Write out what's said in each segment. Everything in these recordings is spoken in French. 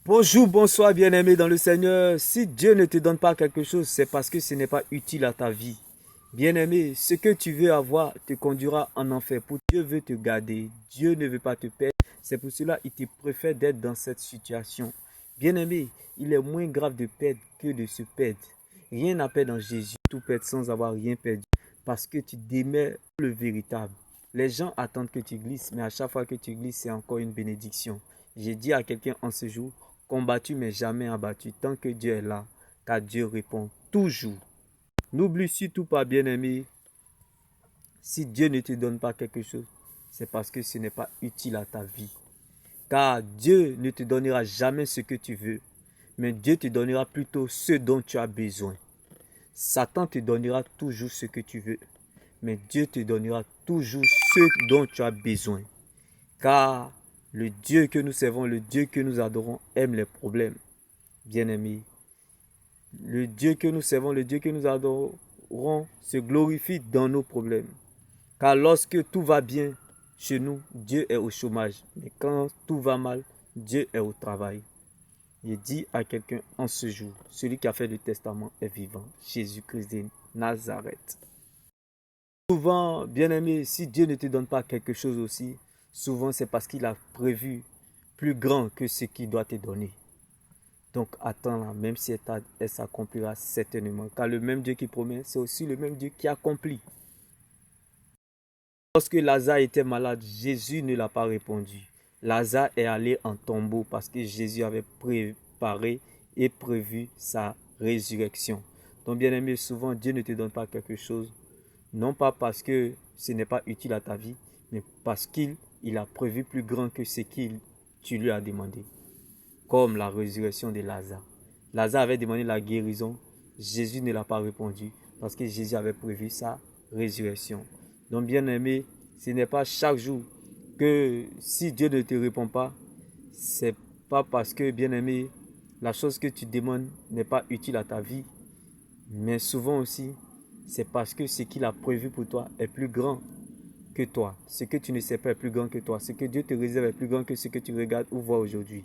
Bonjour, bonsoir, bien-aimé dans le Seigneur. Si Dieu ne te donne pas quelque chose, c'est parce que ce n'est pas utile à ta vie. Bien-aimé, ce que tu veux avoir te conduira en enfer. Pour Dieu veut te garder. Dieu ne veut pas te perdre. C'est pour cela qu'il te préfère d'être dans cette situation. Bien-aimé, il est moins grave de perdre que de se perdre. Rien n'a perdre en Jésus. Tout perdre sans avoir rien perdu. Parce que tu démets le véritable. Les gens attendent que tu glisses, mais à chaque fois que tu glisses, c'est encore une bénédiction. J'ai dit à quelqu'un en ce jour, combattu mais jamais abattu, tant que Dieu est là, car Dieu répond toujours. N'oublie surtout pas, bien-aimé, si Dieu ne te donne pas quelque chose, c'est parce que ce n'est pas utile à ta vie. Car Dieu ne te donnera jamais ce que tu veux, mais Dieu te donnera plutôt ce dont tu as besoin. Satan te donnera toujours ce que tu veux, mais Dieu te donnera toujours ce dont tu as besoin. Car le Dieu que nous servons, le Dieu que nous adorons, aime les problèmes. Bien-aimés, le Dieu que nous servons, le Dieu que nous adorons, se glorifie dans nos problèmes. Car lorsque tout va bien chez nous, Dieu est au chômage. Mais quand tout va mal, Dieu est au travail. Il dit à quelqu'un en ce jour, celui qui a fait le testament est vivant, Jésus-Christ de Nazareth. Souvent, bien-aimé, si Dieu ne te donne pas quelque chose aussi, souvent c'est parce qu'il a prévu plus grand que ce qu'il doit te donner. Donc attends-la, même si elle s'accomplira certainement. Car le même Dieu qui promet, c'est aussi le même Dieu qui accomplit. Lorsque Lazare était malade, Jésus ne l'a pas répondu. Lazare est allé en tombeau parce que Jésus avait préparé et prévu sa résurrection. Donc bien aimé, souvent Dieu ne te donne pas quelque chose, non pas parce que ce n'est pas utile à ta vie, mais parce qu'il a prévu plus grand que ce que tu lui as demandé. Comme la résurrection de Lazare. Lazare avait demandé la guérison, Jésus ne l'a pas répondu parce que Jésus avait prévu sa résurrection. Donc bien aimé, ce n'est pas chaque jour que si Dieu ne te répond pas, c'est pas parce que bien aimé, la chose que tu demandes n'est pas utile à ta vie, mais souvent aussi, c'est parce que ce qu'il a prévu pour toi est plus grand que toi. Ce que tu ne sais pas est plus grand que toi. Ce que Dieu te réserve est plus grand que ce que tu regardes ou vois aujourd'hui.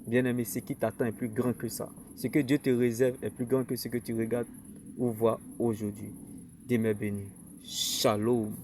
Bien-aimé, ce qui t'attend est plus grand que ça. Ce que Dieu te réserve est plus grand que ce que tu regardes ou vois aujourd'hui. Demeure béni. Shalom.